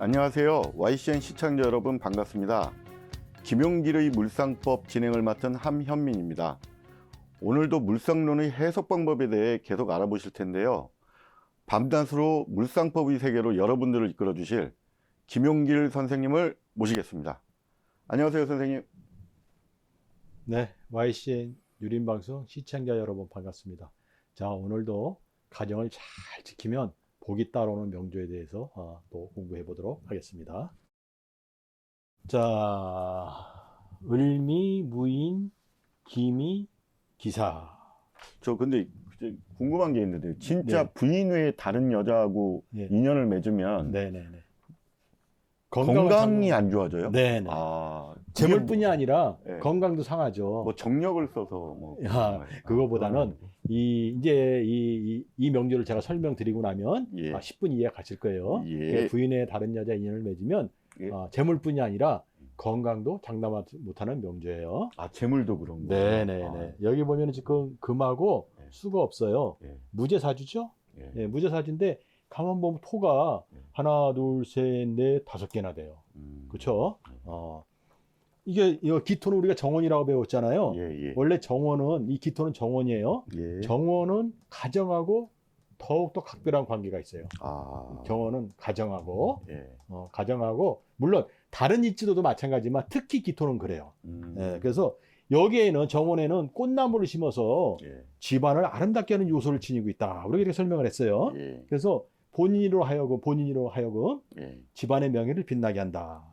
안녕하세요. YCN 시청자 여러분 반갑습니다. 김용길의 물상법 진행을 맡은 함현민입니다. 오늘도 물상론의 해석 방법에 대해 계속 알아보실 텐데요. 밤낮으로 물상법의 세계로 여러분들을 이끌어 주실 김용길 선생님을 모시겠습니다. 안녕하세요, 선생님. 네, YCN 유림방송 시청자 여러분 반갑습니다. 자, 오늘도 가정을 잘 지키면 복이 따라오는 명조에 대해서 또 공부해 보도록 하겠습니다. 자, 을미, 무인, 기미, 기사. 저 근데 궁금한 게 있는데 진짜 네. 부인 외에 다른 여자하고 네. 인연을 맺으면 네네네. 건강이 안 좋아져요? 네네. 아, 재물뿐이 아니라 네. 건강도 상하죠. 뭐 정력을 써서 뭐 그거보다는 이 명조를 제가 설명드리고 나면 예. 10분 이해가 가실 거예요. 예. 부인의 다른 여자 인연을 맺으면 예. 재물뿐이 아니라 건강도 장담하지 못하는 명조예요. 아, 재물도 그런 거. 네네네. 여기 보면 지금 금하고 예. 수가 없어요. 예. 무제사주죠? 예. 예, 무제사주인데 가만 보면 토가 예. 하나, 둘, 셋, 넷, 5개나 돼요. 그렇죠? 이게 기토는 우리가 정원이라고 배웠잖아요. 예, 예. 원래 정원은 이 기토는 정원이에요. 예. 정원은 가정하고 더욱더 각별한 관계가 있어요. 아. 정원은 가정하고 예. 가정하고 물론 다른 일지도도 마찬가지지만 특히 기토는 그래요. 예, 그래서 여기에는 정원에는 꽃나무를 심어서 예. 집안을 아름답게 하는 요소를 지니고 있다. 우리가 이렇게 설명을 했어요. 예. 그래서 본인으로 하여금 예. 집안의 명예를 빛나게 한다.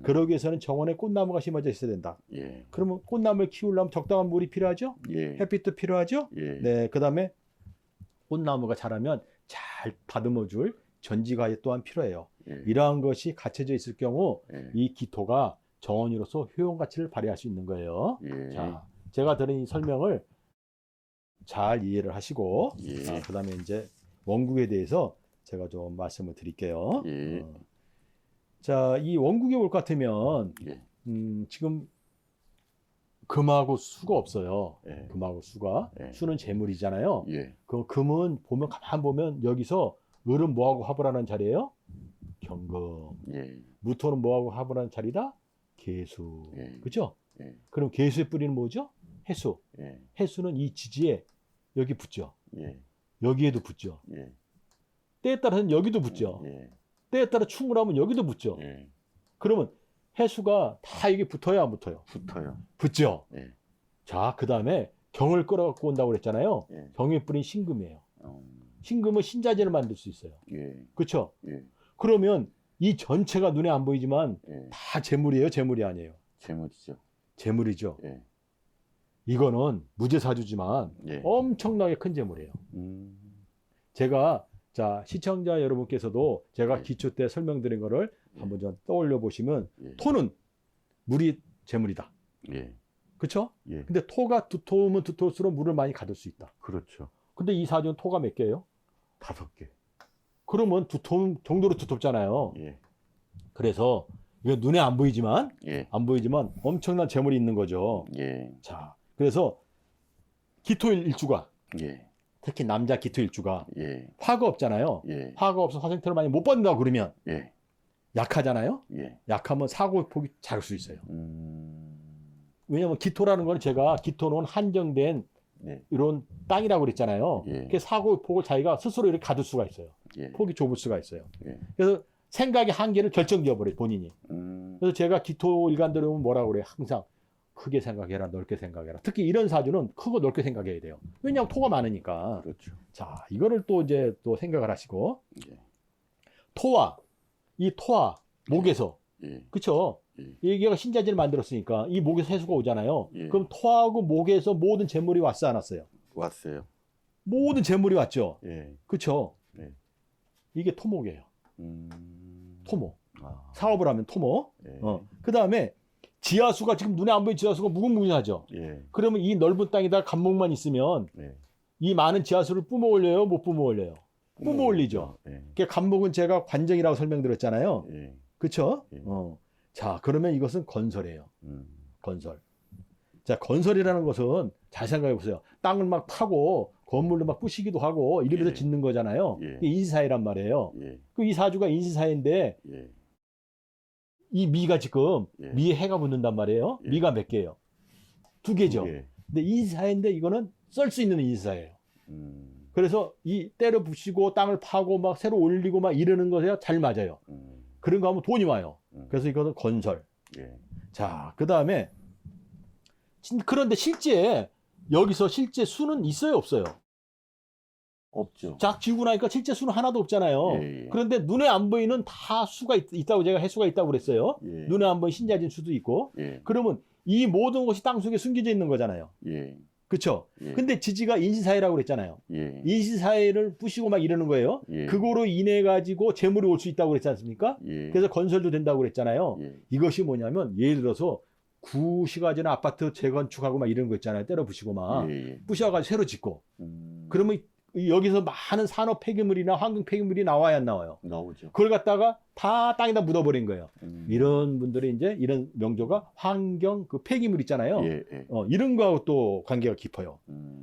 그러기 위해서는 정원에 꽃나무가 심어져 있어야 된다. 예. 그러면 꽃나무를 키우려면 적당한 물이 필요하죠? 예. 햇빛도 필요하죠? 예. 네, 그 다음에 꽃나무가 자라면 잘 다듬어줄 전지가에 또한 필요해요. 예. 이러한 것이 갖춰져 있을 경우 예. 이 기토가 정원으로서 효용 가치를 발휘할 수 있는 거예요. 예. 자, 제가 드린 이 설명을 잘 이해를 하시고 예. 그 다음에 이제 원국에 대해서 제가 좀 말씀을 드릴게요. 예. 자, 이 원국에 올 것 같으면 예. 지금 금하고 수가 없어요. 예. 금하고 수가. 예. 수는 재물이잖아요. 예. 그 금은 보면 가만 보면 여기서 을은 뭐하고 합을 하는 자리예요? 경금. 예. 무토는 뭐하고 합을 하는 자리다? 개수. 예. 그죠? 예. 그럼 개수의 뿌리는 뭐죠? 해수. 예. 해수는 이 지지에 여기 붙죠. 예. 여기에도 붙죠. 예. 때에 따라서는 여기도 붙죠. 예. 때에 따라 충분하면 여기도 붙죠. 예. 그러면 해수가 다 여기 붙어야 안 붙어요? 붙어요. 붙죠. 예. 자, 그 다음에 경을 끌어갖고 온다고 그랬잖아요. 예. 경의 뿌린 신금이에요. 어. 신금은 신자재를 만들 수 있어요. 예. 그렇죠? 예. 그러면 이 전체가 눈에 안 보이지만 예. 다 재물이에요? 재물이 아니에요? 재물이죠. 재물이죠. 예. 이거는 무제사주지만 예. 엄청나게 큰 재물이에요. 제가 자 시청자 여러분께서도 제가 예. 기초 때 설명드린 거를 한번 좀 떠올려 보시면 예. 토는 물이 재물이다. 예. 그렇죠? 예. 근데 토가 두터우면 두터울수록 물을 많이 가둘 수 있다. 그렇죠. 근데 이 사주는 토가 몇 개예요? 5개. 그러면 두터운 정도로 두텁잖아요. 예. 그래서 이거 눈에 안 보이지만 예. 엄청난 재물이 있는 거죠. 예. 자, 그래서 기토일 일주가 예. 특히 남자 기토 일주가 예. 화가 없잖아요. 예. 화가 없어 화생토를 많이 못 받는다고 그러면 예. 약하잖아요. 예. 약하면 사고 폭이 작을 수 있어요. 음. 왜냐하면 기토라는 건 제가 기토는 한정된 네. 이런 땅이라고 그랬잖아요. 예. 그 사고 폭을 자기가 스스로 이렇게 가둘 수가 있어요. 예. 폭이 좁을 수가 있어요. 예. 그래서 생각의 한계를 결정지어 버려요, 본인이. 그래서 제가 기토 일간들이 오면 뭐라고 그래요? 항상 크게 생각해라, 넓게 생각해라. 특히 이런 사주는 크고 넓게 생각해야 돼요. 왜냐하면 토가 많으니까. 그렇죠. 자, 이거를 또 이제 또 생각을 하시고 예. 이 토와 목에서 예. 그렇죠? 예. 얘가 신자재를 만들었으니까 이 목에서 해수가 오잖아요. 예. 그럼 토하고 목에서 모든 재물이 왔어 안 왔어요? 왔어요. 모든 재물이 왔죠. 예. 그렇죠? 네. 이게 토목이에요. 토목. 아. 사업을 하면 토목. 예. 그 다음에 지하수가 지금 눈에 안 보이는 지하수가 무궁무진하죠. 예. 그러면 이 넓은 땅에다 간목만 있으면 네. 이 많은 지하수를 뿜어 올려요? 못 뿜어 올려요? 뿜어 올리죠. 예. 그 간목은 제가 관정이라고 설명드렸잖아요. 예. 그렇죠? 예. 자, 그러면 이것은 건설이에요. 음. 건설. 자, 건설이라는 것은 잘 생각해 보세요. 땅을 막 파고 건물을 막 부시기도 하고 이러면서 예. 짓는 거잖아요. 예. 이게 인시사회란 말이에요. 예. 그 이 사주가 인시사회인데 예. 이 미가 지금 예. 미에 해가 붙는단 말이에요. 예. 미가 몇 개예요? 두 개죠. 예. 근데 인사인데 이거는 썰 수 있는 인사예요. 음. 그래서 이 때려 부시고 땅을 파고 막 새로 올리고 막 이러는 것에 잘 맞아요. 그런 거 하면 돈이 와요. 그래서 이거는 건설. 예. 자, 그 다음에 그런데 실제 여기서 실제 수는 있어요, 없어요? 없죠. 쫙 지우고 나니까 실제 수는 하나도 없잖아요. 예. 그런데 눈에 안 보이는 다 수가 있다고 제가 해수가 있다고 그랬어요. 예. 눈에 안 보이는 신자진 수도 있고. 예. 그러면 이 모든 것이 땅 속에 숨겨져 있는 거잖아요. 예. 그렇죠? 예. 근데 지지가 인신사회라고 그랬잖아요. 예. 인신사회를 부시고 막 이러는 거예요. 예. 그거로 인해 가지고 재물이 올 수 있다고 그랬지 않습니까? 예. 그래서 건설도 된다고 그랬잖아요. 예. 이것이 뭐냐면 예를 들어서 구시가지나 아파트 재건축하고 막 이런 거 있잖아요. 때려 부시고 막 예. 부셔가지고 새로 짓고. 그러면 여기서 많은 산업 폐기물이나 환경 폐기물이 나와야 안 나와요. 나오죠. 그걸 갖다가 다 땅에다 묻어버린 거예요. 음. 이런 분들이 이제 이런 명조가 환경 그 폐기물 있잖아요. 예. 예. 이런 거하고 또 관계가 깊어요.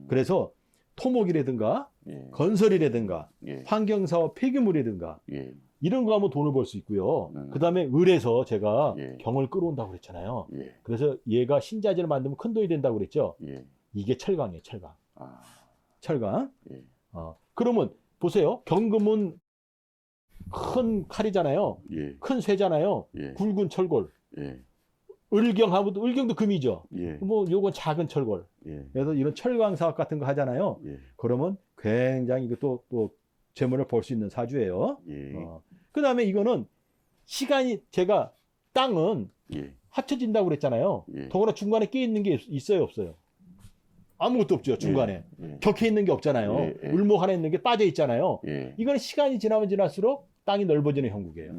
그래서 토목이라든가 예. 건설이라든가 예. 환경사업 폐기물이라든가 예. 이런 거 하면 돈을 벌 수 있고요. 음. 그 다음에 을에서 제가 예. 경을 끌어온다고 그랬잖아요. 예. 그래서 얘가 신자재를 만들면 큰 돈이 된다고 그랬죠. 예. 이게 철강이에요, 철강. 아. 철강. 예. 그러면 보세요. 경금은 큰 칼이잖아요. 예. 큰 쇠잖아요. 예. 굵은 철골. 예. 을경하고도 을경도 금이죠. 예. 뭐 요건 작은 철골. 예. 그래서 이런 철강 사업 같은 거 하잖아요. 예. 그러면 굉장히 이것도 또 재물을 벌 수 있는 사주예요. 예. 그다음에 이거는 시간이 제가 땅은 예. 합쳐진다고 그랬잖아요. 예. 더구나 중간에 끼어 있는 게 있어요, 없어요? 아무것도 없죠, 중간에. 예. 격해 있는 게 없잖아요. 예, 예. 울목 하나 있는 게 빠져 있잖아요. 예. 이건 시간이 지나면 지날수록 땅이 넓어지는 형국이에요.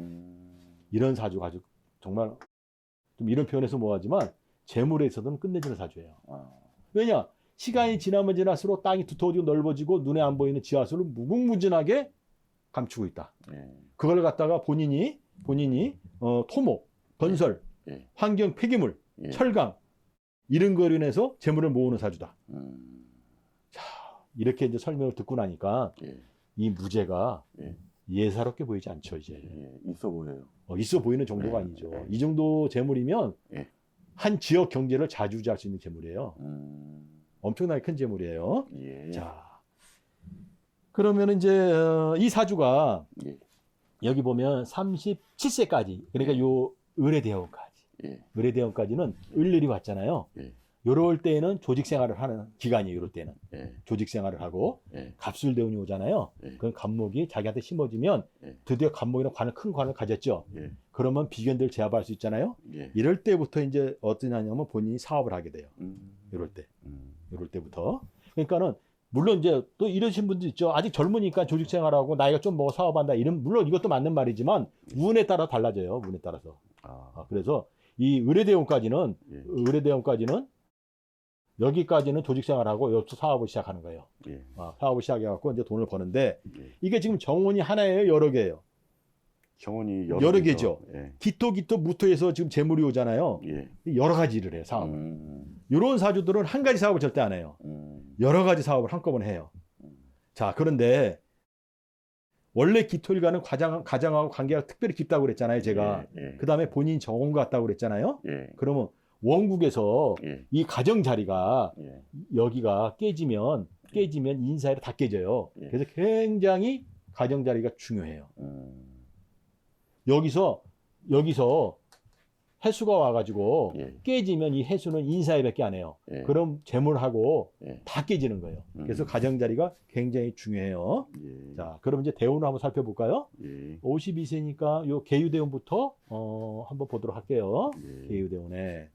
이런 사주가 아주 정말 좀 이런 표현에서 뭐하지만 재물에 있어서는 끝내주는 사주예요. 아. 왜냐? 시간이 지나면 지날수록 땅이 두터워지고 넓어지고 눈에 안 보이는 지하수를 무궁무진하게 감추고 있다. 예. 그걸 갖다가 본인이 토목, 건설, 예. 환경 폐기물, 예. 철강 이런 거로 인해서 재물을 모으는 사주다. 자, 이렇게 이제 설명을 듣고 나니까 예. 이 무죄가 예. 예사롭게 보이지 않죠, 이제. 예. 있어 보여요. 있어 보이는 정도가 예. 아니죠. 예. 이 정도 재물이면 예. 한 지역 경제를 좌지우지할 수 있는 재물이에요. 엄청나게 큰 재물이에요. 예. 자, 그러면 이제 이 사주가 예. 여기 보면 37세까지 그러니까 예. 요 을의대원까지 예. 을의대원까지는 을일이 왔잖아요. 예. 요럴 때는 조직 생활을 하는 기간이에요. 요럴 때는 예. 조직 생활을 하고 예. 갑술대운이 오잖아요. 예. 그 갑목이 자기한테 심어지면 예. 드디어 갑목이랑 큰 관을 가졌죠. 예. 그러면 비견들을 제압할 수 있잖아요. 예. 이럴 때부터 이제 어떠냐면 본인이 사업을 하게 돼요. 음. 이럴 때. 음. 이럴 때부터. 그러니까는 물론 이제 또 이러신 분들 있죠. 아직 젊으니까 조직 생활하고 나이가 좀 뭐 사업한다. 이런 물론 이것도 맞는 말이지만 운에 따라 달라져요. 운에 따라서. 그래서 이 의뢰대원까지는 예. 의뢰대원까지는 여기까지는 조직 생활하고 여기서 사업을 시작하는 거예요. 예. 사업을 시작해갖고 이제 돈을 버는데 예. 이게 지금 정원이 하나예요, 여러 개예요. 정원이 여러 개죠. 예. 기토 무토에서 지금 재물이 오잖아요. 예. 여러 가지 일을 해요, 사업. 이런 사주들은 한 가지 사업을 절대 안 해요. 여러 가지 사업을 한꺼번에 해요. 자, 그런데 원래 기토일과는 가장하고 관계가 특별히 깊다고 그랬잖아요, 제가. 예. 예. 그 다음에 본인 정원 같다고 그랬잖아요. 예. 그러면 원국에서 예. 이 가정 자리가 예. 여기가 깨지면 인사회로 다 깨져요. 예. 그래서 굉장히 가정 자리가 중요해요. 여기서 해수가 와가지고 예. 깨지면 이 해수는 인사회밖에 안 해요. 예. 그럼 재물하고 예. 다 깨지는 거예요. 그래서 가정 자리가 굉장히 중요해요. 예. 자, 그럼 이제 대운을 한번 살펴볼까요? 예. 52세니까 요 계유대운부터 한번 보도록 할게요. 예. 계유대운에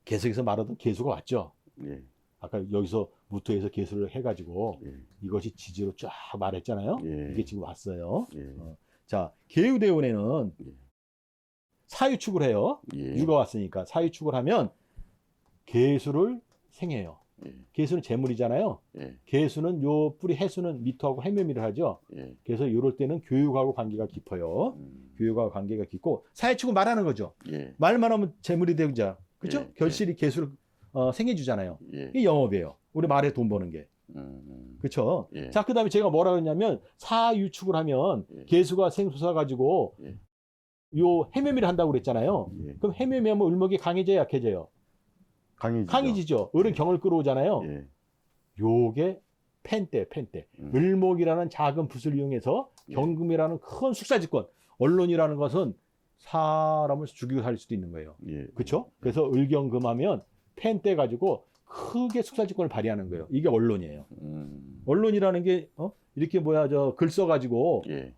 계속해서 말하던 계수가 왔죠. 예. 아까 여기서 무토에서 계수를 해가지고 예. 이것이 지지로 쫙 말했잖아요. 예. 이게 지금 왔어요. 예. 자, 계유대운에는 예. 사유축을 해요. 예. 유가 왔으니까 사유축을 하면 계수를 생해요. 예. 계수는 재물이잖아요. 예. 계수는 요 뿌리 해수는 미토하고 해묘미를 하죠. 예. 그래서 이럴 때는 교육하고 관계가 깊어요. 교육하고 관계가 깊고 사유축은 말하는 거죠. 예. 말만 하면 재물이 되자. 그렇죠? 예. 결실이 계수를 생해주잖아요. 예. 이게 영업이에요. 우리 말에 돈 버는 게. 그렇죠? 예. 자, 그다음에 제가 뭐라 그랬냐면 사유축을 하면 예. 계수가 생수사 가지고 예. 요 해묘미를 한다고 그랬잖아요. 예. 그럼 해묘미 하면 을목이 강해져요, 약해져요? 강해지죠. 강해지죠. 을은 경을 끌어오잖아요. 예. 요게 펜대. 을목이라는 작은 붓을 이용해서 예. 경금이라는 큰 숙사지권, 언론이라는 것은 사람을 죽이고 살릴 수도 있는 거예요. 예. 그렇죠? 그래서 을경금하면 펜대 가지고 크게 숙사지권을 발휘하는 거예요. 이게 언론이에요. 언론이라는 게 이렇게 글 써가지고 예.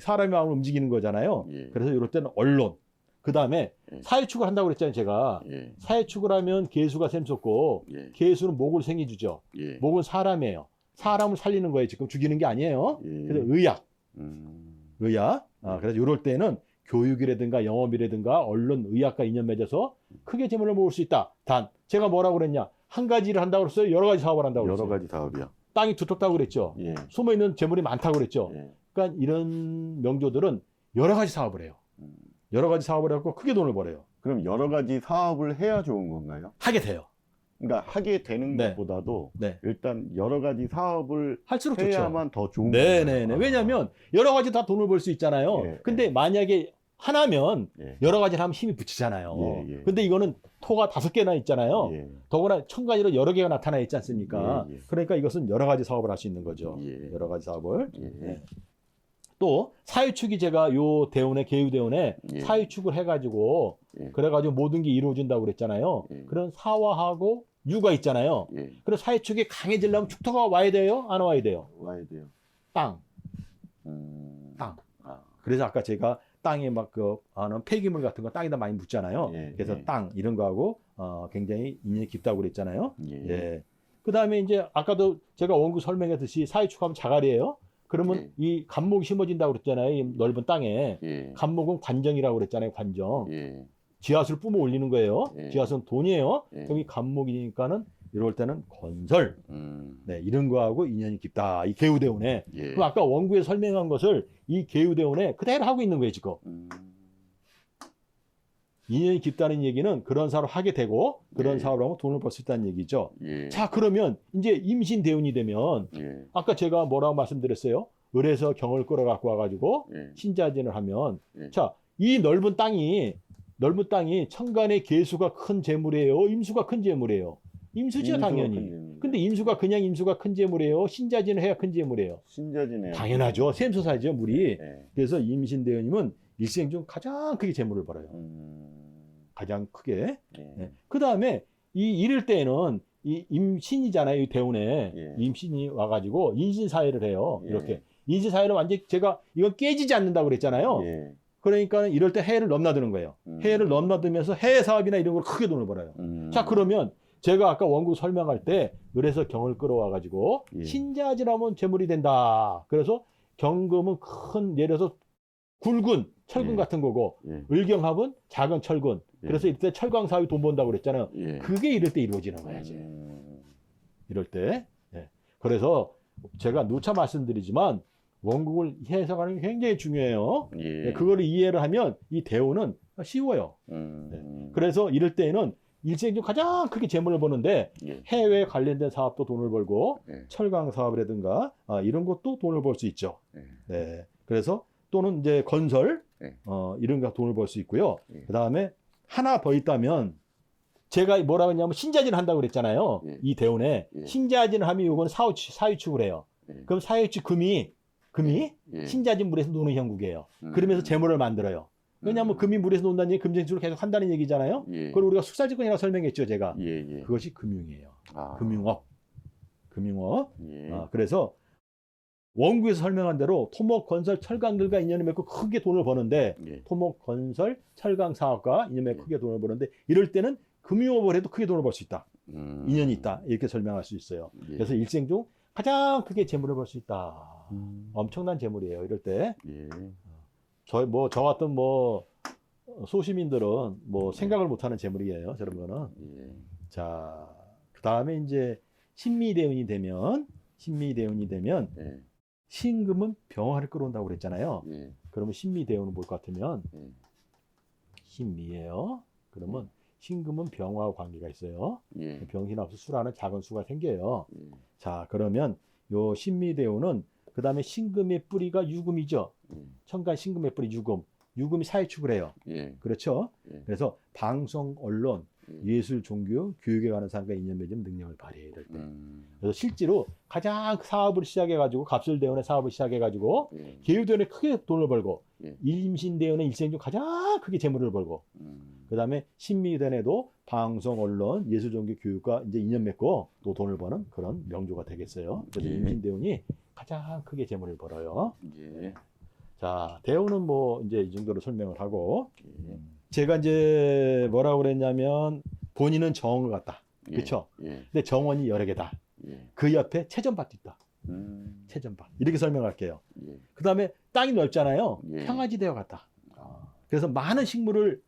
사람의 마음을 움직이는 거잖아요. 예. 그래서 이럴 때는 언론. 그 다음에 예. 사회축을 한다고 그랬잖아요, 제가. 예. 사회축을 하면 개수가 셈솟고 예. 개수는 목을 생해주죠. 예. 목은 사람이에요. 사람을 살리는 거예요. 지금 죽이는 게 아니에요. 예. 그래서 의학. 의학. 예. 그래서 이럴 때는 교육이라든가 영업이라든가 언론, 의학과 인연 맺어서 크게 재물을 모을 수 있다. 단, 제가 뭐라고 그랬냐. 한 가지 일을 한다고 그랬어요. 여러 가지 사업을 한다고 그랬어요. 여러 가지 사업이요. 땅이 두텁다고 그랬죠. 예. 숨어있는 재물이 많다고 그랬죠. 예. 그러니까 이런 명조들은 여러 가지 사업을 해요. 여러 가지 사업을 해갖고 크게 돈을 벌어요. 그럼 여러 가지 사업을 해야 좋은 건가요? 하게 돼요. 그러니까 하게 되는 네. 것보다도 네. 일단 여러 가지 사업을 할수록 좋죠. 해야만 더 좋은 네네네. 거예요. 왜냐하면 여러 가지 다 돈을 벌 수 있잖아요. 예, 근데 만약에 하나면 예. 여러 가지를 하면 힘이 붙이잖아요. 예, 예. 근데 이거는 토가 5개나 있잖아요. 예. 더구나 천가지로 여러 개가 나타나 있지 않습니까? 예, 예. 그러니까 이것은 여러 가지 사업을 할 수 있는 거죠. 예. 여러 가지 사업을. 예. 네. 또 사유축이 제가 요 대운에 계유대운에 예. 사유축을 해가지고 예. 그래가지고 모든 게 이루어진다고 그랬잖아요. 예. 그런 사화하고 유가 있잖아요. 예. 그래서 사유축이 강해지려면 축토가 와야 돼요? 안 와야 돼요? 와야 돼요. 땅. 땅. 그래서 아까 제가 땅에 막 하는 폐기물 같은 거 땅에다 많이 묻잖아요. 예, 그래서 예. 땅 이런 거하고 굉장히 인연이 깊다고 그랬잖아요. 예. 예. 그 다음에 이제 아까도 제가 원고 설명했듯이 사유축하면 자갈이에요. 그러면 예. 이 간목이 심어진다고 그랬잖아요. 이 넓은 땅에. 예. 간목은 관정이라고 그랬잖아요. 관정. 예. 지하수를 뿜어 올리는 거예요. 예. 지하수는 돈이에요. 예. 여기 간목이니까는 이럴 때는 건설. 네, 이런 거하고 인연이 깊다. 이 개우대운에. 예. 그럼 아까 원구에 설명한 것을 이 개우대운에 그대로 하고 있는 거예요, 지금. 인연이 깊다는 얘기는 그런 사업을 하게 되고 그런 예. 사업을 하면 돈을 벌 수 있다는 얘기죠. 예. 자, 그러면 이제 임신대운이 되면 예. 아까 제가 뭐라고 말씀드렸어요? 을에서 경을 끌어갖고 와가지고 예. 신자진을 하면 예. 자, 이 넓은 땅이 천간의 개수가 큰 재물이에요? 임수가 큰 재물이에요? 임수죠, 임수가 당연히. 큰 재물이죠. 근데 임수가 그냥 임수가 큰 재물이에요? 신자진을 해야 큰 재물이에요? 신자진에 당연하죠. 샘소사죠, 물이. 예. 그래서 임신대운이면 일생 중 가장 크게 재물을 벌어요. 가장 크게. 예. 네. 그 다음에 이럴 때는 이 임신이잖아요. 이 대운에 예. 임신이 와가지고 인신사회를 해요. 예. 이렇게 인신사회는 완전히 제가 이건 깨지지 않는다고 그랬잖아요. 예. 그러니까 이럴 때 해를 넘나드는 거예요. 해를 넘나들면서 해외 사업이나 이런 걸 크게 돈을 벌어요. 자, 그러면 제가 아까 원국 설명할 때 을에서 경을 끌어와가지고 예. 신자지라면 재물이 된다. 그래서 경금은 큰 예를 들어서 굵은 철근 예. 같은 거고 예. 을경합은 작은 철근. 예. 그래서 이때 철강 사업이 돈 번다고 그랬잖아요. 예. 그게 이럴 때 이루어지는 거야, 이제. 이럴 때. 예. 그래서 제가 누차 말씀드리지만 원국을 해석하는 게 굉장히 중요해요. 예. 예, 그거를 이해를 하면 이 대우는 쉬워요. 그래서 이럴 때에는 일생 중 가장 크게 재물을 버는데 예. 해외 관련된 사업도 돈을 벌고 예. 철강 사업이라든가 이런 것도 돈을 벌 수 있죠. 예. 네. 그래서 또는 이제 건설 예. 이런 거 돈을 벌 수 있고요. 예. 그 다음에 하나 더 있다면 제가 뭐라고 했냐면 신자진을 한다고 그랬잖아요. 예. 이 대운에 예. 신자진을 하면 이건 사유축을 해요. 예. 그럼 사유축 금이 예. 신자진 물에서 노는 형국이에요. 그러면서 재물을 만들어요. 왜냐하면 금이 물에서 논다는 얘기 금쟁수를 계속 한다는 얘기잖아요. 예. 그걸 우리가 숙사지권이라고 설명했죠, 제가. 예. 예. 그것이 금융이에요. 아. 금융업. 예. 그래서 원구에서 설명한 대로 토목, 건설, 철강들과 인연을 맺고 크게 돈을 버는데 예. 토목, 건설, 철강 사업과 인연을 맺고 예. 크게 돈을 버는데 이럴 때는 금융업을 해도 크게 돈을 벌 수 있다. 인연이 있다. 이렇게 설명할 수 있어요. 예. 그래서 일생 중 가장 크게 재물을 벌 수 있다. 엄청난 재물이에요. 이럴 때. 예. 저 같은 소시민들은 생각을 못하는 재물이에요. 저런 거는. 예. 자, 그 다음에 이제 신미대운이 되면 예. 신금은 병화를 끌어온다고 그랬잖아요. 예. 그러면 신미대운은 뭘 것 같으면 예. 신미예요. 그러면 신금은 병화와 관계가 있어요. 예. 병신하고 수라는 작은 수가 생겨요. 예. 자, 그러면 요 신미대운은 그 다음에 신금의 뿌리가 유금이죠. 예. 천간 신금의 뿌리 유금. 유금이 사회축을 해요. 예. 그렇죠? 예. 그래서 방송, 언론, 예술, 종교, 교육에 관한 사람과 인연 맺은 능력을 발휘해야 될 때. 그래서 실제로 가장 사업을 시작해가지고 갑술대원의 사업을 시작해가지고 예. 계유대원에 크게 돈을 벌고 예. 임신대원의 일생 중 가장 크게 재물을 벌고 그 다음에 신미대원에도 방송, 언론, 예술, 종교, 교육과 이제 인연 맺고 또 돈을 버는 그런 명조가 되겠어요. 그래서 예. 임신대원이 가장 크게 재물을 벌어요. 예. 자, 대원은 뭐 이제 이 정도로 설명을 하고 예. 제가 이제 뭐라고 그랬냐면 본인은 정원 같다. 예. 그렇죠? 예. 근데 정원이 여러 개다. 예. 그 옆에 채전밭도 있다. 채전밭. 이렇게 설명할게요. 예. 그 다음에 땅이 넓잖아요. 예. 평화지대와 같다. 아. 그래서 많은 식물을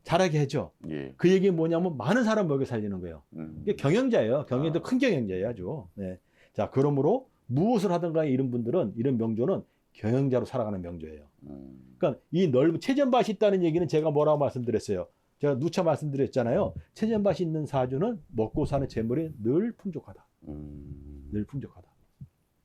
자라게 해줘. 예. 그 얘기는 뭐냐면 많은 사람 먹여 살리는 거예요. 이게 경영자예요. 경영도 큰 경영자예요. 아주. 네. 자, 그러므로 무엇을 하든 간에 이런 분들은, 이런 명조는 경영자로 살아가는 명조예요. 그러니까 이 넓은 채전밭이 있다는 얘기는 제가 뭐라고 말씀드렸어요. 제가 누차 말씀드렸잖아요. 채전밭이 있는 사주는 먹고 사는 재물이 늘 풍족하다. 늘 풍족하다.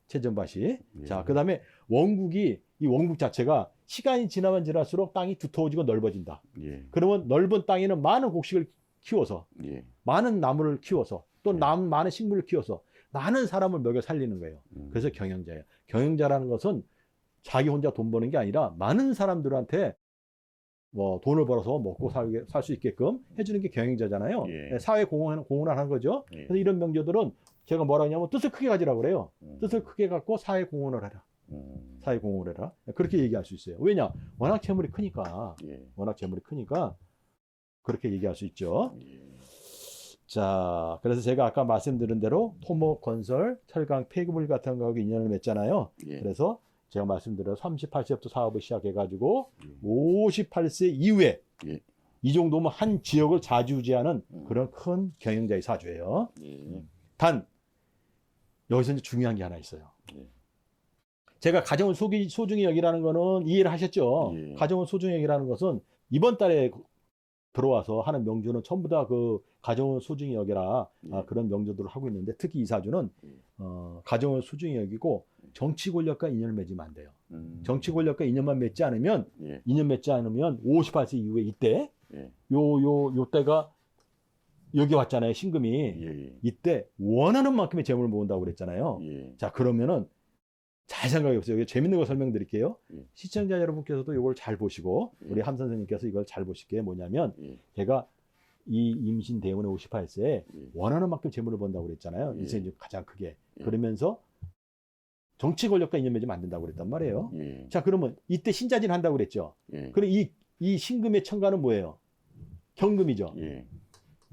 채전밭이. 예. 자, 그 다음에 원국이, 이 원국 자체가 시간이 지나면 지날수록 땅이 두터워지고 넓어진다. 예. 그러면 넓은 땅에는 많은 곡식을 키워서, 예. 많은 나무를 키워서, 또 예. 많은 식물을 키워서 많은 사람을 먹여 살리는 거예요. 그래서 경영자예요. 경영자라는 것은 자기 혼자 돈 버는 게 아니라 많은 사람들한테 뭐 돈을 벌어서 먹고 살 수 있게끔 해주는 게 경영자잖아요. 예. 사회 공헌을 하는 거죠. 예. 그래서 이런 명조들은 제가 뭐라 하냐면 뜻을 크게 가지라고 그래요. 뜻을 크게 갖고 사회 공헌을 해라. 사회 공헌을 해라. 그렇게 얘기할 수 있어요. 왜냐? 워낙 재물이 크니까. 예. 워낙 재물이 크니까 그렇게 얘기할 수 있죠. 예. 자, 그래서 제가 아까 말씀드린 대로 토목, 건설, 철강, 폐기물 같은 거하고 인연을 맺잖아요. 예. 그래서 제가 말씀드린 38세부터 사업을 시작해가지고 예. 58세 이후에 예. 이 정도면 한 지역을 좌지우지하는 그런 큰 경영자의 사주예요. 예. 단 여기서 이제 중요한 게 하나 있어요. 예. 제가 가정을 소중히 여기라는 거는 이해를 하셨죠? 예. 가정을 소중히 여기라는 것은 이번 달에 들어와서 하는 명조는 전부 다 그 가정을 소중히 여겨라 예. 그런 명조들을 하고 있는데 특히 이 사주는 예. 가정을 소중히 여기고 정치 권력과 인연을 맺으면 안 돼요. 정치 권력. 권력과 인연 맺지 않으면 예. 58세 이후에 이때 예. 요 때가 여기 왔잖아요. 신금이. 예. 이때 원하는 만큼의 재물을 모은다고 그랬잖아요. 예. 자, 그러면은 잘 생각해 보세요. 여기 재밌는 거 설명드릴게요. 예. 시청자 여러분께서도 이걸 잘 보시고 예. 우리 함 선생님께서 이걸 잘 보실 게 뭐냐면 예. 제가 이 임신 대운의 58세에 예. 원하는 만큼 재물을 번다고 그랬잖아요. 예. 인생이 가장 크게. 예. 그러면서 정치 권력과 인연 맺으면 안 된다고 그랬단 말이에요. 예. 자, 그러면 이때 신자진 한다고 그랬죠. 예. 그럼 이 신금의 천간은 뭐예요? 경금이죠. 예.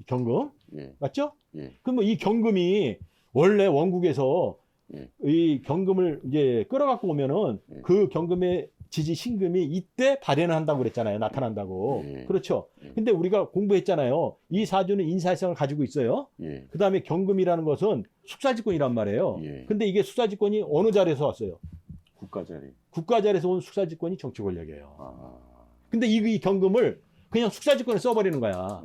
경금. 예. 맞죠? 예. 그러면 이 경금이 원래 원국에서 예. 이 경금을 이제 끌어갖고 오면은 예. 그 경금의 지지 신금이 이때 발현을 한다고 그랬잖아요. 나타난다고. 예. 그렇죠. 예. 근데 우리가 공부했잖아요. 이 사주는 인사일성을 가지고 있어요. 예. 그 다음에 경금이라는 것은 숙사지권이란 말이에요. 예. 근데 이게 숙사지권이 어느 자리에서 왔어요? 국가 자리. 국가 자리에서 온 숙사지권이 정치 권력이에요. 아. 근데 이 경금을 그냥 숙사지권에 써버리는 거야.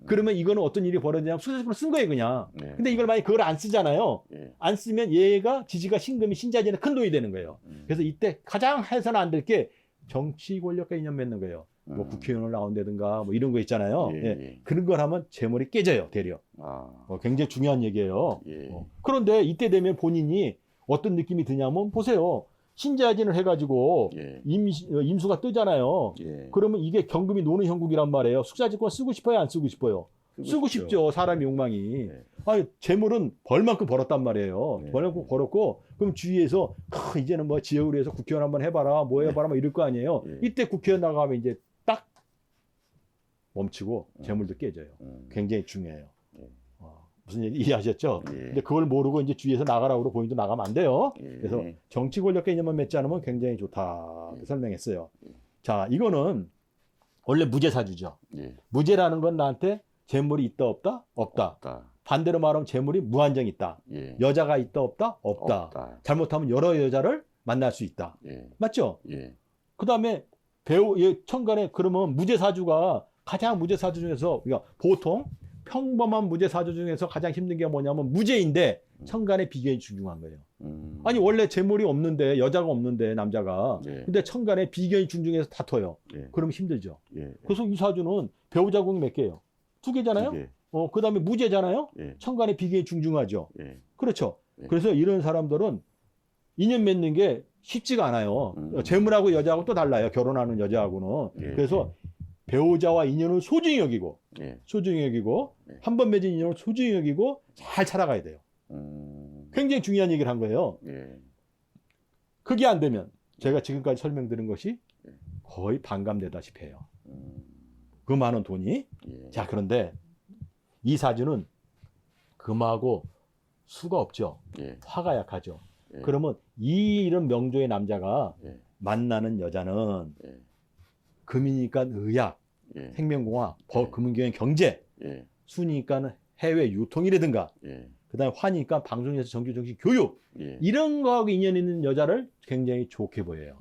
그러면 이거는 어떤 일이 벌어지냐면 숙사지권을 쓴 거예요, 그냥. 네. 근데 이걸 만약에 그걸 안 쓰잖아요. 예. 안 쓰면 얘가 지지가 신금이 신자진에 큰 돈이 되는 거예요. 그래서 이때 가장 해서는 안 될 게 정치 권력과 인연 맺는 거예요. 뭐 국회의원을 나온다든가 뭐 이런 거 있잖아요. 예. 예. 예. 그런 걸 하면 재물이 깨져요, 되려. 아. 굉장히 중요한 얘기예요. 예. 그런데 이때 되면 본인이 어떤 느낌이 드냐면 보세요. 신자진을 해가지고 예. 임수가 뜨잖아요. 예. 그러면 이게 경금이 노는 형국이란 말이에요. 숙사지권 쓰고 싶어요, 안 쓰고 싶어요? 쓰고 싶죠. 사람의 욕망이. 네. 아니, 재물은 벌만큼 벌었단 말이에요. 네. 벌만큼 벌었고, 그럼 주위에서, 이제는 뭐 지역으로 해서 국회의원 한번 해봐라, 뭐 해봐라, 뭐 이럴 거 아니에요. 네. 이때 국회의원 나가면 이제 딱 멈추고 재물도 깨져요. 굉장히 중요해요. 네. 무슨 얘기 이해하셨죠? 예. 근데 그걸 모르고 이제 주위에서 나가라고 본인도 나가면 안 돼요. 예. 그래서 정치 권력과 인연만 맺지 않으면 굉장히 좋다. 예. 설명했어요. 예. 자, 이거는 원래 무죄사주죠. 예. 무죄라는 건 나한테 재물이 있다 없다? 없다. 없다. 반대로 말하면 재물이 무한정 있다. 예. 여자가 있다 없다? 없다. 없다. 잘못하면 여러 여자를 만날 수 있다. 예. 맞죠? 예. 그 다음에 천간에 그러면 무죄사주가 가장 무죄사주 중에서 그러니까 보통 평범한 무죄 사주 중에서 가장 힘든 게 뭐냐면 무죄인데 천간의 비견이 중요한 거예요. 아니 원래 재물이 없는데 여자가 없는데 남자가 예. 근데 천간에 비견이 중중해서 다퉈요. 예. 그러면 힘들죠. 예. 그래서 이 사주는 배우자 궁이 몇 개예요? 2개잖아요. 두 개. 그다음에 무죄잖아요. 예. 천간에 비견이 중중하죠. 예. 그렇죠. 예. 그래서 이런 사람들은 인연 맺는 게 쉽지가 않아요. 재물하고 여자하고 또 달라요. 결혼하는 여자하고는. 예. 그래서 배우자와 인연을 소중히 여기고 예. 소중히 여기고 네. 한 번 맺은 인연을 소중히 여기고 잘 살아가야 돼요. 굉장히 중요한 얘기를 한 거예요. 예. 그게 안 되면 제가 지금까지 설명드린 것이 네. 거의 반감되다시피 해요. 그 많은 돈이. 예. 자, 그런데 이 사주는 금하고 수가 없죠. 예. 화가 약하죠. 예. 그러면 이런 명조의 남자가 예. 만나는 여자는 예. 금이니까 의학, 예. 생명공학, 예. 금융경영, 경제, 예. 수니까 해외 유통이라든가, 예. 그다음에 화니까 방송에서 정규 교육, 예. 이런 거하고 인연 있는 여자를 굉장히 좋게 보여요.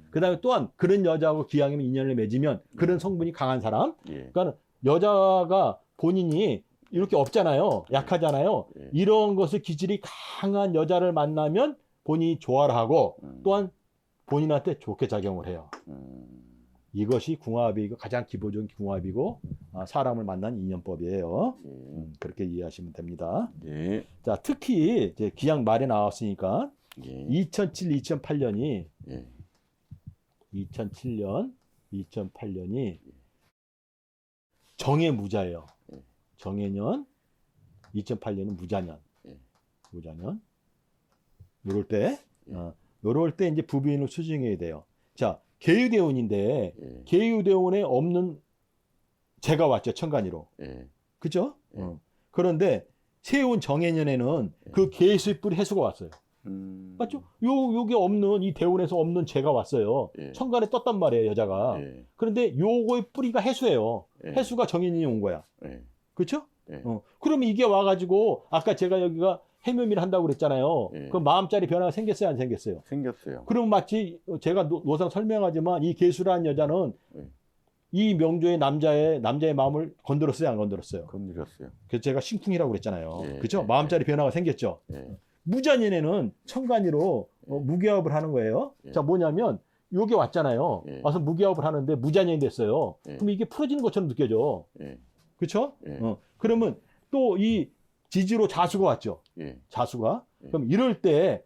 그다음에 또한 그런 여자하고 기왕이면 인연을 맺으면 그런 성분이 강한 사람, 예. 그러니까 여자가 본인이 이렇게 없잖아요. 약하잖아요. 예. 이런 것을 기질이 강한 여자를 만나면 본인이 좋아를 하고 또한 본인한테 좋게 작용을 해요. 이것이 궁합이고 가장 기본적인 궁합이고 사람을 만난 인연법이에요. 예. 그렇게 이해하시면 됩니다. 예. 자, 특히 이제 기약 말에 나왔으니까 예. 2007, 2008년이 예. 2008년이 정해 무자예요. 예. 정해년 2008년은 무자년. 예. 무자년. 요럴 때 이제 부부인을 수정해야 돼요. 자, 계유대운인데 예. 계유대운에 없는 재가 왔죠. 천간이로. 예. 그죠? 예. 그런데 세운 정해년에는 그 계수의 뿔이 해수가 왔어요. 맞죠? 요게 없는 이 대운에서 없는 재가 왔어요. 예. 천간에 떴단 말이에요, 여자가. 예. 그런데 요거의 뿌리가 해수예요. 예. 해수가 정해년이 온 거야. 예. 그렇죠? 예. 그러면 이게 와가지고 아까 제가 여기가 해묘미를 한다고 그랬잖아요. 예. 그럼 마음자리 변화가 생겼어요, 안 생겼어요? 생겼어요. 그럼 마치 제가 노상 설명하지만 이 계수라는 여자는 예. 이 명조의 남자의 마음을 건드렸어요, 안 건드렸어요? 건드렸어요. 그래서 제가 심쿵이라고 그랬잖아요. 예. 그렇죠? 예. 마음자리 변화가 생겼죠. 예. 무자년에는 천간이로 무기합을 하는 거예요. 예. 자, 뭐냐면 요게 왔잖아요. 예. 와서 무기합을 하는데 무자년이 됐어요. 예. 그럼 이게 풀어지는 것처럼 느껴져. 예. 그렇죠? 예. 그러면 또 이 지지로 자수가 왔죠. 예. 자수가. 예. 그럼 이럴 때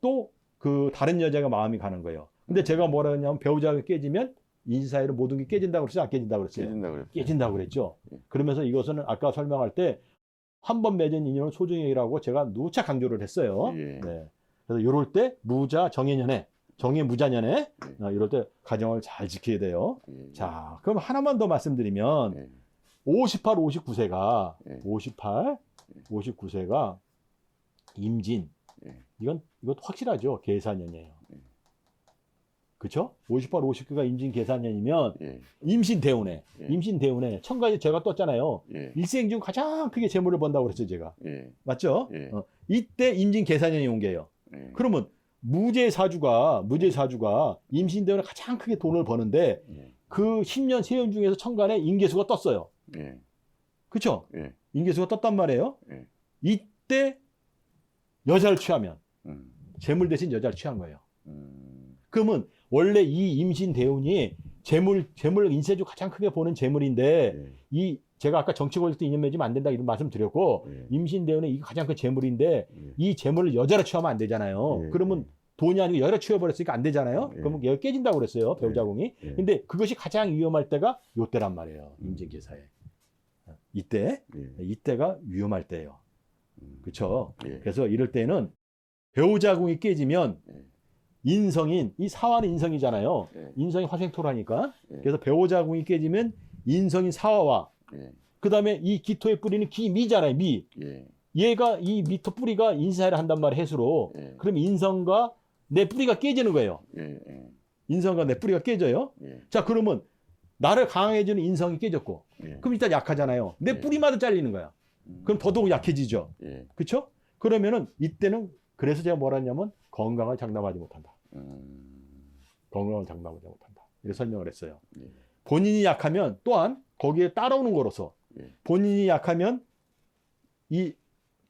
또 그 다른 여자가 마음이 가는 거예요. 근데 제가 뭐라 했냐면 배우자가 깨지면 인사이로 모든 게 깨진다고 그랬어요? 안 깨진다고 그랬어요? 깨진다 그랬어요. 깨진다고 그랬죠. 예. 그러면서 이것은 아까 설명할 때 한 번 맺은 인연을 소중히 여기라고 제가 누차 강조를 했어요. 예. 네. 그래서 이럴 때 무자 정해년에 정해 무자년에 이럴 때 가정을 잘 지켜야 돼요. 예. 자, 그럼 하나만 더 말씀드리면 예. 58, 59세가 예. 58, 59세가 임진. 예. 이것도 확실하죠. 계사년이에요. 그렇죠? 58, 59가 임진 계사년이면 예. 임신 대운에 예. 임신 대운에 천간에 제가 떴잖아요. 예. 일생 중 가장 크게 재물을 번다고 그랬어요, 제가. 예. 맞죠? 예. 이때 임진 계사년이 온 게예요. 예. 그러면 무죄 사주가 임신 대운에 가장 크게 돈을 버는데 예. 그 10년 세운 중에서 천간에 인계수가 떴어요. 예. 그렇죠? 예. 인계수가 떴단 말이에요. 예. 이때 여자를 취하면 음. 재물 대신 여자를 취한 거예요. 음. 그러면 원래 이 임신 대운이 재물 인세주 가장 크게 보는 재물인데 예. 이 제가 아까 정치 권력 때 인연 맺으면 안 된다 이런 말씀 드렸고 예. 임신 대운에 이게 가장 큰 재물인데 예. 이 재물을 여자로 취하면 안 되잖아요. 예. 그러면 돈이 아니고 여자로 취해버렸으니까 안 되잖아요. 예. 그러면 얘가 깨진다고 그랬어요. 배우자궁이. 예. 근데 그것이 가장 위험할 때가 요때란 말이에요. 임진계사에. 이때가 위험할 때예요. 그렇죠? 예. 그래서 이럴 때는 배우자궁이 깨지면 예. 인성인, 이 사화는 인성이잖아요. 예. 인성이 화생토라니까. 예. 그래서 배우자궁이 깨지면 인성인 사화와 예. 그 다음에 이 기토의 뿌리는 기미잖아요. 미. 예. 얘가 이 미토 뿌리가 인사를 한단 말이에요. 해수로. 예. 그럼 인성과 내 뿌리가 깨지는 거예요. 예. 예. 인성과 내 뿌리가 깨져요. 예. 자, 그러면 나를 강해지는 인성이 깨졌고. 예. 그럼 일단 약하잖아요. 내 예. 뿌리마다 잘리는 거야. 그럼 더더욱 약해지죠. 예. 그렇죠? 그러면은 이때는 그래서 제가 뭐라 했냐면 건강을 장담하지 못한다. 건강을 장담하지 못한다. 이렇게 설명을 했어요. 예. 본인이 약하면 또한 거기에 따라오는 거로서 예. 본인이 약하면 이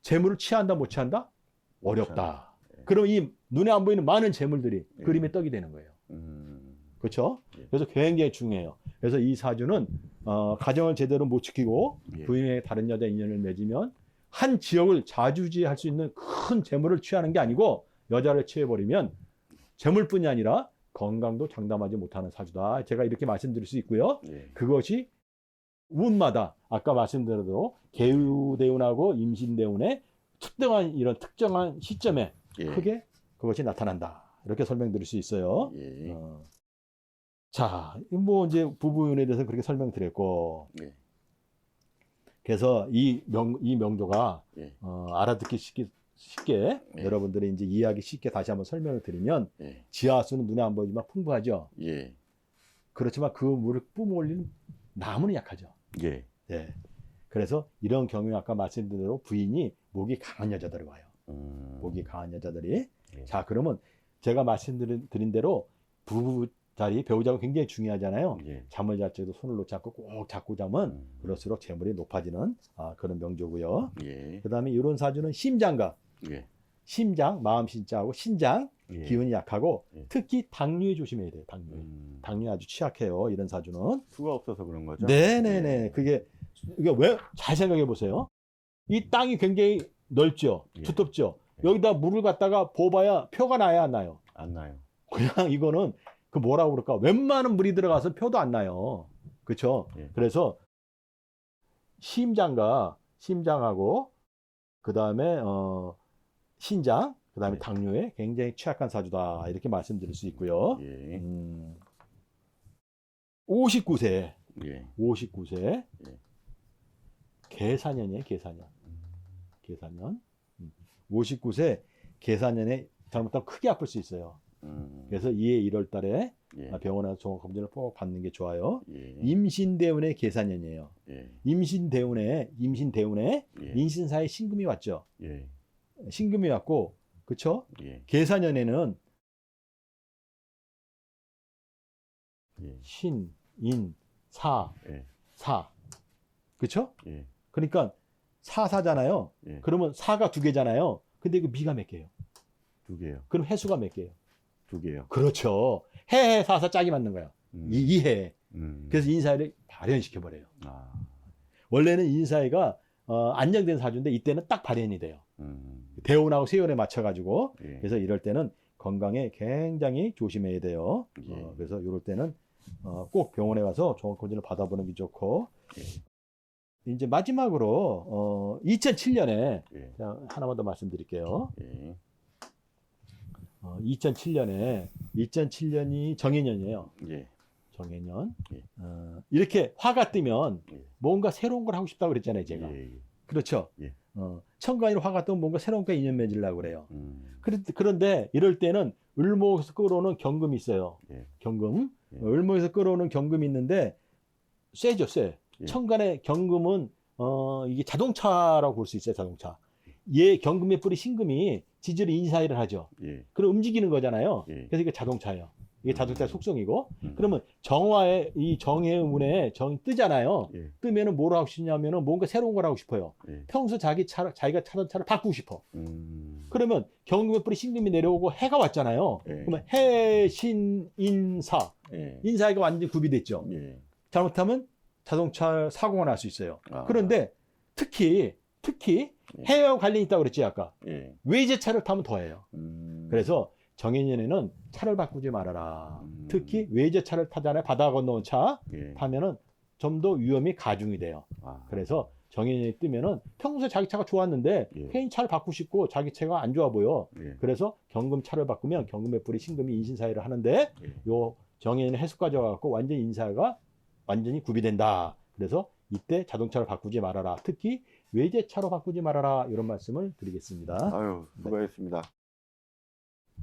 재물을 취한다 못 취한다? 어렵다. 예. 그럼 이 눈에 안 보이는 많은 재물들이 예. 그림의 떡이 되는 거예요. 그렇죠? 예. 그래서 굉장히 중요해요. 그래서 이 사주는 가정을 제대로 못 지키고 예. 부인의 다른 여자 인연을 맺으면 한 지역을 좌주지할 수 있는 큰 재물을 취하는 게 아니고 여자를 취해버리면 재물뿐이 아니라 건강도 장담하지 못하는 사주다. 제가 이렇게 말씀드릴 수 있고요. 예. 그것이 운마다 아까 말씀드린 대로 계유대운하고 임신대운의 특정한 시점에 예. 크게 그것이 나타난다. 이렇게 설명드릴 수 있어요. 예. 자, 뭐 이제 부부운에 대해서 그렇게 설명드렸고, 예. 그래서 이 명조가 예. 알아듣기 쉽게 예. 여러분들이 이제 이해하기 쉽게 다시 한번 설명을 드리면 예. 지하수는 눈에 안 보이지만 풍부하죠. 예. 그렇지만 그 물을 뿜어올리는 나무는 약하죠. 예. 예. 그래서 이런 경우에 아까 말씀드린 대로 부인이 목이 강한 여자들이 와요. 목이 강한 여자들이. 예. 자, 그러면 제가 말씀드린 대로 부부 자리, 배우자가 굉장히 중요하잖아요. 예. 잠을 잘 때도 손을 놓지 않고 꼭 잡고 자면 그럴수록 재물이 높아지는 그런 명조고요. 예. 그 다음에 이런 사주는 심장과 예. 심장, 마음 신자하고 신장 예. 기운이 약하고 예. 특히 당뇨에 조심해야 돼요. 당뇨에 아주 취약해요. 이런 사주는. 수가 없어서 그런 거죠? 네네네. 예. 그게 왜 잘 생각해 보세요. 이 땅이 굉장히 넓죠. 예. 두텁죠. 예. 여기다 물을 갖다가 부어봐야 표가 나야 안 나요. 안 나요. 그냥 이거는 그 뭐라고 그럴까? 웬만한 물이 들어가서 표도 안 나요. 그렇죠? 예. 그래서 심장하고 그 다음에 신장, 그 다음에 예. 당뇨에 굉장히 취약한 사주다. 이렇게 말씀드릴 수 있고요. 예. 59세. 예. 59세. 예. 계사년이에요, 계사년. 계사년. 59세 계사년에 잘못하면 크게 아플 수 있어요. 그래서 2해 1월 달에 예. 병원에서 종합검진을 꼭 받는 게 좋아요. 예. 임신대운의 계사년이에요. 예. 임신대운에 예. 인신사에 신금이 왔죠. 예. 신금이 왔고, 그쵸? 예. 계사년에는 예. 신, 인, 사, 예. 사. 그쵸? 예. 그러니까 사잖아요. 예. 그러면 사가 2개잖아요. 근데 그 미가 몇 개예요? 2개요. 그럼 해수가 몇 개예요? 2개요. 그렇죠. 해, 사사 짝이 맞는 거야. 이해. 그래서 인사이를 발현시켜버려요. 원래는 인사이가 안정된 사주인데 이때는 딱 발현이 돼요. 대운하고 세운에 맞춰가지고. 예. 그래서 이럴 때는 건강에 굉장히 조심해야 돼요. 예. 그래서 이럴 때는 꼭 병원에 가서 종합검진을 받아보는 게 좋고. 예. 이제 마지막으로 2007년에 예. 하나만 더 말씀드릴게요. 예. 2007년이 정해년이에요. 예. 정해년. 예. 이렇게 화가 뜨면 예. 뭔가 새로운 걸 하고 싶다고 그랬잖아요, 제가. 예. 그렇죠. 예. 천간이 화가 뜨면 뭔가 새로운 거 인연 맺으려고 그래요. 음. 그런데 이럴 때는 을목에서 끌어오는 경금이 있어요. 예. 경금. 예. 을목에서 끌어오는 경금이 있는데 세죠, 세. 예. 천간의 경금은 이게 자동차라고 볼 수 있어요, 자동차. 얘 경금의 뿌리 신금이 지지를 인사이를 하죠. 예. 그럼 움직이는 거잖아요. 예. 그래서 이게 자동차예요. 이게 자동차의 속성이고. 음. 그러면 정화의 이 정해운에 정 뜨잖아요. 예. 뜨면은 뭘 하고 싶냐면은 뭔가 새로운 걸 하고 싶어요. 예. 평소 자기가 타던 차를 바꾸고 싶어. 음. 그러면 경금의 뿌리 신금이 내려오고 해가 왔잖아요. 예. 그러면 해, 신, 인사. 예. 인사이가 완전히 구비됐죠. 예. 잘못하면 자동차 사고가 날 수 있어요. 아. 그런데 특히 예. 해외와 관련이 있다고 그랬지 아까. 예. 외제차를 타면 더해요. 음. 그래서 정해년에는 차를 바꾸지 말아라. 음. 특히 외제차를 타잖아요. 바다 건너온 차 예. 타면은 좀 더 위험이 가중이 돼요. 아. 그래서 정해년이 뜨면은 평소에 자기 차가 좋았는데 예. 괜히 차를 바꾸고 싶고 자기 차가 안 좋아 보여. 예. 그래서 경금 차를 바꾸면 경금의 뿌리 신금이 인신사회를 하는데 예. 요 정해년 해수까지 와갖고 완전 인사가 완전히 구비된다. 그래서 이때 자동차를 바꾸지 말아라. 특히 외제차로 바꾸지 말아라. 이런 말씀을 드리겠습니다. 아유, 수고하셨습니다.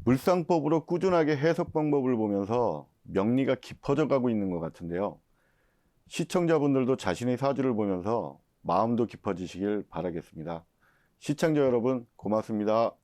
물상법으로 꾸준하게 해석 방법을 보면서 명리가 깊어져 가고 있는 것 같은데요. 시청자분들도 자신의 사주를 보면서 마음도 깊어지시길 바라겠습니다. 시청자 여러분, 고맙습니다.